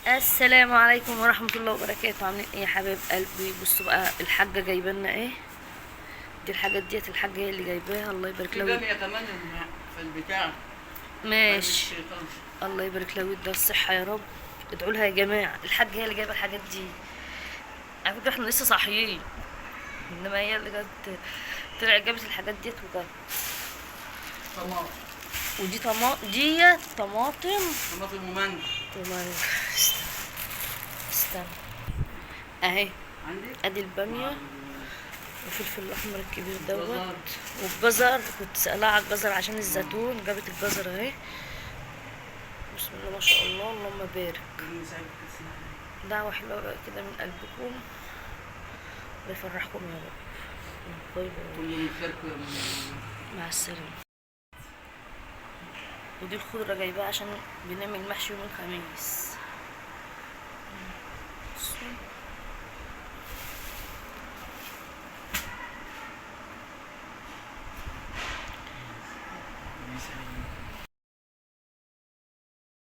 السلام عليكم ورحمة الله وبركاته. عاملين ايه يا حبايب قلبي؟ بصوا بقى الحاجة جايبه لنا ايه. دي الحاجات ديت الحاجة هي اللي جايباها. الله يبارك في لها. بامية كمان في البتاع. ماشي. الله يبارك لها ويديها الصحة يا رب. ادعوا لها يا جماعة. الحاجة هي اللي جايبة الحاجات دي. على فكرة احنا لسه صاحيين، انما هي اللي جت طلعت جابت الحاجات ديت وجت. طماطم. ودي ديت طماطم. طماطم ومانجا. ومانجا. استنى اهي. عندك؟ ادي البامية والفلفل الاحمر الكبير دوت الجزر. والجزر. كنت سألها على الجزر عشان الزيتون، جابت الجزر اهي. بسم الله ما شاء الله، اللهم بارك. دعوة حلوة بقى كده من قلبكم، ويفرحكم يا رب. باي باي. كل خيركم. مع السلامة. ودي الخضرة جايباها عشان بنعمل محشي يوم الخميس.